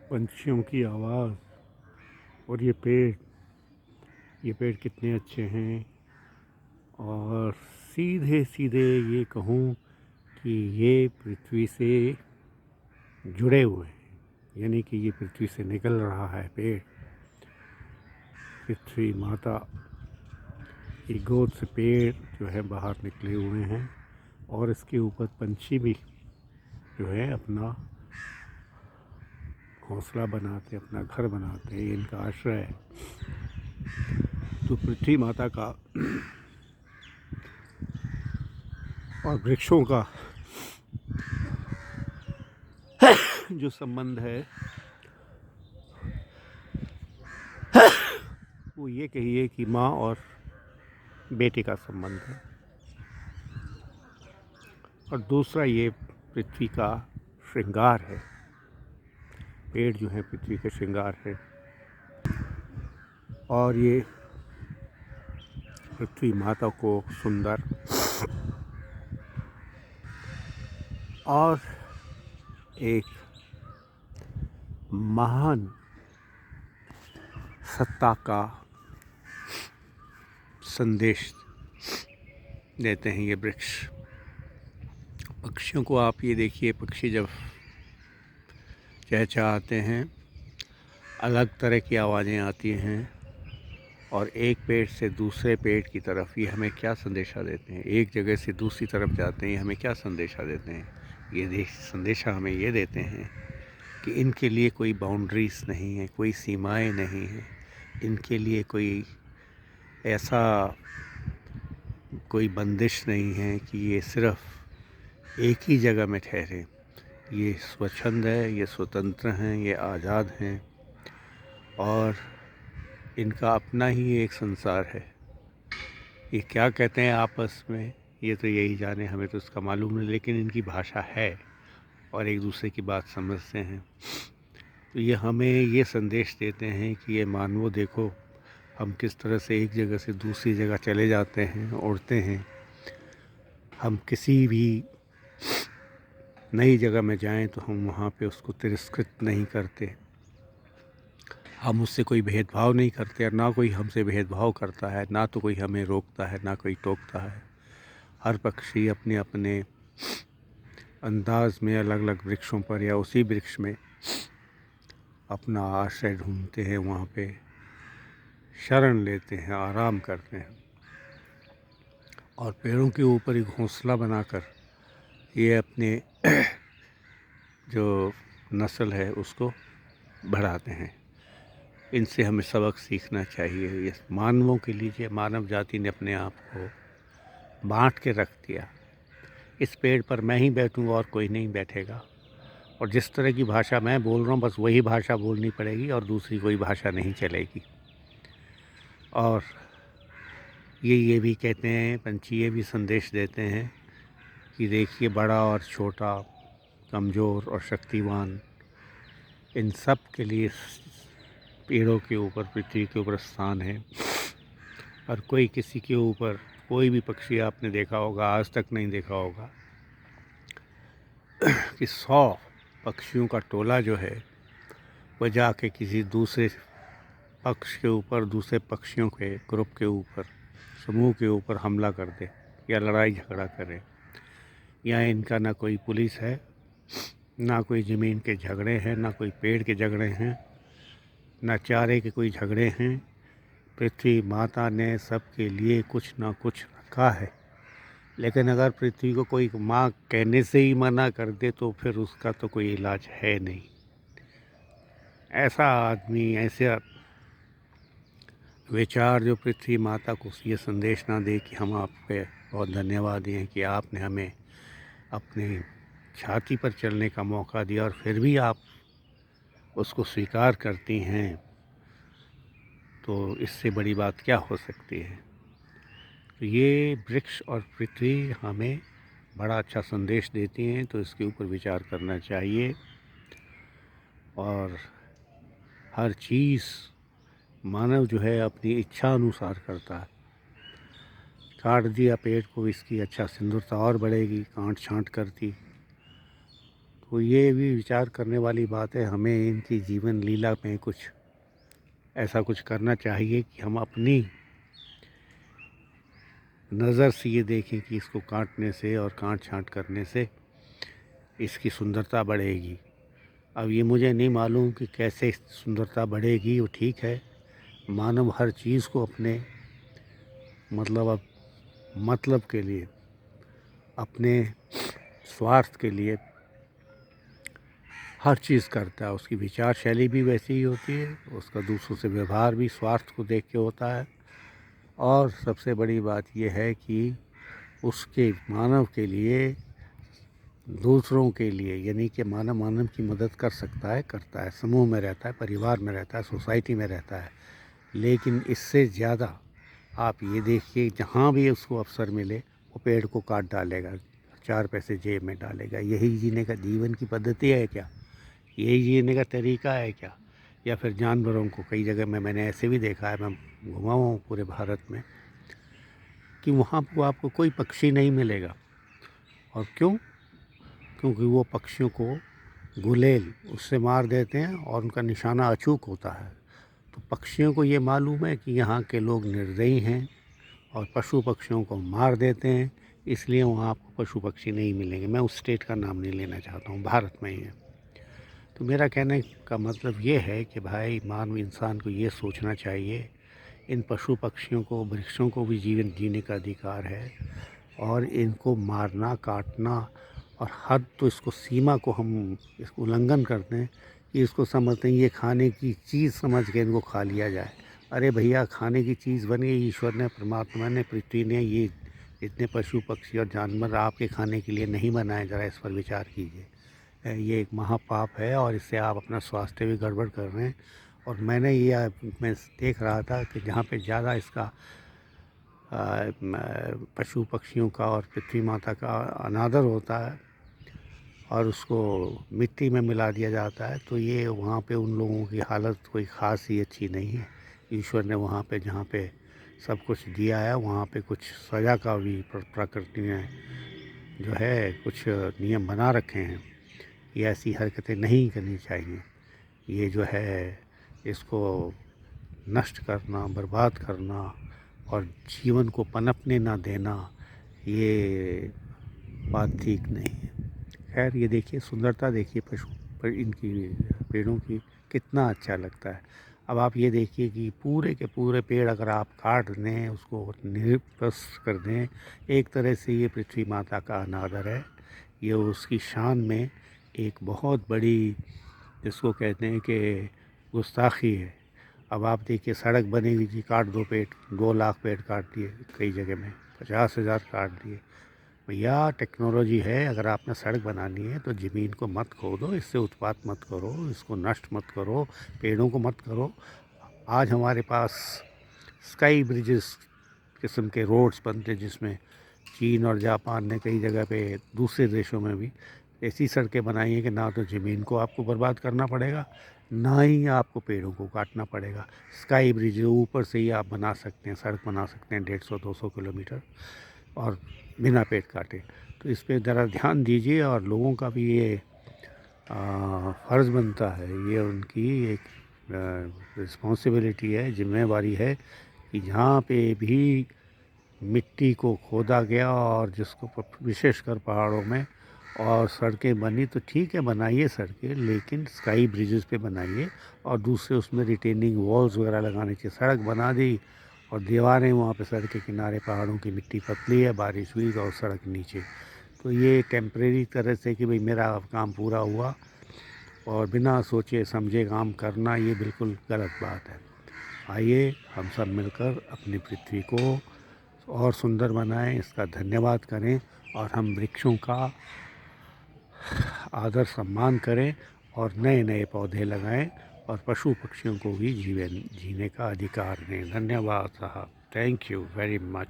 पंछियों की आवाज़ और ये पेड़ कितने अच्छे हैं। और सीधे सीधे ये कहूँ कि ये पृथ्वी से जुड़े हुए हैं, यानी कि ये पृथ्वी से निकल रहा है पेड़। पृथ्वी माता की गोद से पेड़ जो है बाहर निकले हुए हैं और इसके ऊपर पंछी भी जो है अपना घोंसला बनाते, अपना घर बनाते हैं, इनका आश्रय है। तो पृथ्वी माता का और वृक्षों का जो संबंध है वो ये कहिए कि माँ और बेटे का संबंध है। और दूसरा ये पृथ्वी का श्रृंगार है। पेड़ जो है पृथ्वी के श्रृंगार है और ये पृथ्वी माता को सुंदर और एक महान सत्ता का संदेश देते हैं ये वृक्ष। पक्षियों को आप ये देखिए, पक्षी जब चहचहाते हैं अलग तरह की आवाज़ें आती हैं और एक पेड़ से दूसरे पेड़ की तरफ ये हमें क्या संदेशा देते हैं, एक जगह से दूसरी तरफ जाते हैं, ये हमें क्या संदेशा देते हैं। ये संदेशा हमें ये देते हैं कि इनके लिए कोई बाउंड्रीज़ नहीं है, कोई सीमाएं नहीं हैं, इनके लिए कोई बंदिश नहीं है कि ये सिर्फ़ एक ही जगह में ठहरे। ये स्वच्छंद है, ये स्वतंत्र हैं, ये आज़ाद हैं और इनका अपना ही एक संसार है। ये क्या कहते हैं आपस में ये तो यही जाने, हमें तो उसका मालूम नहीं, लेकिन इनकी भाषा है और एक दूसरे की बात समझते हैं। तो ये हमें ये संदेश देते हैं कि ये मानवों देखो, हम किस तरह से एक जगह से दूसरी जगह चले जाते हैं, उड़ते हैं। हम किसी भी नई जगह में जाएं तो हम वहाँ पे उसको तिरस्कृत नहीं करते, हम उससे कोई भेदभाव नहीं करते और ना कोई हमसे भेदभाव करता है, ना तो कोई हमें रोकता है, ना कोई टोकता है। हर पक्षी अपने अपने अंदाज में अलग अलग वृक्षों पर या उसी वृक्ष में अपना आश्रय ढूंढते हैं, वहाँ पे शरण लेते हैं, आराम करते हैं और पेड़ों के ऊपर ही घोंसला बनाकर ये अपने जो नस्ल है उसको बढ़ाते हैं। इनसे हमें सबक सीखना चाहिए। ये मानवों के लिए मानव जाति ने अपने आप को बांट के रख दिया। इस पेड़ पर मैं ही बैठूंगा और कोई नहीं बैठेगा और जिस तरह की भाषा मैं बोल रहा हूँ बस वही भाषा बोलनी पड़ेगी और दूसरी कोई भाषा नहीं चलेगी। और ये भी कहते हैं पंछी, ये भी संदेश देते हैं कि देखिए बड़ा और छोटा, कमज़ोर और शक्तिवान, इन सब के लिए पेड़ों के ऊपर, पृथ्वी के ऊपर स्थान है। और कोई किसी के ऊपर, कोई भी पक्षी आपने देखा होगा, आज तक नहीं देखा होगा कि 100 पक्षियों का टोला जो है वह जाके किसी दूसरे पक्ष के ऊपर, दूसरे पक्षियों के ग्रुप के ऊपर, समूह के ऊपर हमला कर दे या लड़ाई झगड़ा करे। यहाँ इनका ना कोई पुलिस है, ना कोई ज़मीन के झगड़े हैं, ना कोई पेड़ के झगड़े हैं, ना चारे के कोई झगड़े हैं। पृथ्वी माता ने सबके लिए कुछ ना कुछ रखा है, लेकिन अगर पृथ्वी को कोई माँ कहने से ही मना कर दे तो फिर उसका तो कोई इलाज है नहीं। ऐसा आदमी, ऐसे विचार जो पृथ्वी माता को ये संदेश ना दे कि हम आप पे बहुत धन्यवाद दें कि आपने हमें अपने छाती पर चलने का मौका दिया और फिर भी आप उसको स्वीकार करती हैं, तो इससे बड़ी बात क्या हो सकती है। तो ये वृक्ष और पृथ्वी हमें बड़ा अच्छा संदेश देती हैं, तो इसके ऊपर विचार करना चाहिए। और हर चीज़ मानव जो है अपनी इच्छा अनुसार करता है। काट दिया पेड़ को, इसकी अच्छा सुंदरता और बढ़ेगी, काट छांट करती तो ये भी विचार करने वाली बात है, हमें इनकी जीवन लीला में कुछ ऐसा कुछ करना चाहिए कि हम अपनी नज़र से ये देखें कि इसको काटने से और काट छाँट करने से इसकी सुंदरता बढ़ेगी। अब ये मुझे नहीं मालूम कि कैसे सुंदरता बढ़ेगी, वो ठीक है। मानव हर चीज़ को अपने मतलब के लिए, अपने स्वार्थ के लिए हर चीज़ करता है। उसकी विचार शैली भी वैसी ही होती है, उसका दूसरों से व्यवहार भी स्वार्थ को देख के होता है। और सबसे बड़ी बात यह है कि उसके मानव के लिए, दूसरों के लिए, यानी कि मानव की मदद कर सकता है, करता है, समूह में रहता है, परिवार में रहता है, सोसाइटी में रहता है। लेकिन इससे ज़्यादा आप ये देखिए, जहाँ भी उसको अवसर मिले वो पेड़ को काट डालेगा, 4 पैसे जेब में डालेगा। यही जीने का जीवन की पद्धति है क्या? यही जीने का तरीका है क्या? या फिर जानवरों को, कई जगह में मैंने ऐसे भी देखा है, मैं घुमा हुआ हूँ पूरे भारत में, कि वहाँ पर आपको कोई पक्षी नहीं मिलेगा। और क्यों? क्योंकि वो पक्षियों को गुलेल उससे मार देते हैं और उनका निशाना अचूक होता है। तो पक्षियों को ये मालूम है कि यहाँ के लोग निर्दयी हैं और पशु पक्षियों को मार देते हैं, इसलिए वहाँ आपको पशु पक्षी नहीं मिलेंगे। मैं उस स्टेट का नाम नहीं लेना चाहता हूँ, भारत में ही है। तो मेरा कहने का मतलब ये है कि भाई, मानव इंसान को ये सोचना चाहिए, इन पशु पक्षियों को, वृक्षों को भी जीवन जीने का अधिकार है, और इनको मारना, काटना और हद तो इसको, सीमा को हम इसको उल्लंघन करते हैं कि इसको समझते हैं ये खाने की चीज़ समझ के इनको खा लिया जाए। अरे भैया, खाने की चीज़ बनी ईश्वर ने, परमात्मा ने, पृथ्वी ने, ये इतने पशु पक्षी और जानवर आपके खाने के लिए नहीं बनाए। ज़रा इस पर विचार कीजिए। ये एक महापाप है और इससे आप अपना स्वास्थ्य भी गड़बड़ कर रहे हैं। और मैं देख रहा था कि जहाँ पे ज़्यादा इसका पशु पक्षियों का और पृथ्वी माता का अनादर होता है और उसको मिट्टी में मिला दिया जाता है, तो ये वहाँ पे उन लोगों की हालत कोई ख़ास ही अच्छी नहीं है। ईश्वर ने वहाँ पे, जहाँ पे सब कुछ दिया है, वहाँ पे कुछ सज़ा का भी प्रकृति ने जो है कुछ नियम बना रखे हैं। ये ऐसी हरकतें नहीं करनी चाहिए। ये जो है, इसको नष्ट करना, बर्बाद करना और जीवन को पनपने ना देना, ये बात ठीक नहीं है। खैर, ये देखिए, सुंदरता देखिए पशु पर, इनकी पेड़ों की, कितना अच्छा लगता है। अब आप ये देखिए कि पूरे के पूरे पेड़ अगर आप काट दें, उसको निरस्त कर दें, एक तरह से ये पृथ्वी माता का अनादर है। ये उसकी शान में एक बहुत बड़ी, जिसको कहते हैं कि गुस्ताखी है। अब आप देखिए, सड़क बनेगी जी, काट दो पेड़, 2 लाख पेड़ काट दिए कई जगह में, 50,000 काट दिए। भैया, टेक्नोलॉजी है, अगर आपने सड़क बनानी है तो ज़मीन को मत खोदो, इससे उत्पात मत करो, इसको नष्ट मत करो, पेड़ों को मत करो। आज हमारे पास स्काई ब्रिजेस किस्म के रोड्स बनते, जिसमें चीन और जापान ने कई जगह पे, दूसरे देशों में भी ऐसी सड़कें बनाई हैं कि ना तो ज़मीन को आपको बर्बाद करना पड़ेगा, ना ही आपको पेड़ों को काटना पड़ेगा। स्काई ब्रिज ऊपर से ही आप बना सकते हैं, सड़क बना सकते हैं 150-200 किलोमीटर, और बिना पेड़ काटे। तो इस पे ज़रा ध्यान दीजिए, और लोगों का भी ये फ़र्ज़ बनता है, ये उनकी एक रिस्पॉन्सिबिलिटी है, जिम्मेवारी है कि जहाँ पे भी मिट्टी को खोदा गया, और जिसको विशेषकर पहाड़ों में, और सड़कें बनी, तो ठीक है, बनाइए सड़कें, लेकिन स्काई ब्रिजेस पे बनाइए, और दूसरे उसमें रिटेनिंग वॉल्स वगैरह लगाने चाहिए। सड़क बना दी और दीवारें वहाँ पे सड़क के किनारे, पहाड़ों की मिट्टी पतली है, बारिश हुई और सड़क नीचे, तो ये टेम्परेरी तरह से कि भाई मेरा काम पूरा हुआ, और बिना सोचे समझे काम करना, ये बिल्कुल गलत बात है। आइए हम सब मिलकर अपनी पृथ्वी को और सुंदर बनाएं, इसका धन्यवाद करें, और हम वृक्षों का आदर सम्मान करें, और नए नए पौधे लगाएं, और पशु पक्षियों को भी जीवन जीने का अधिकार दें। धन्यवाद साहब, थैंक यू वेरी मच।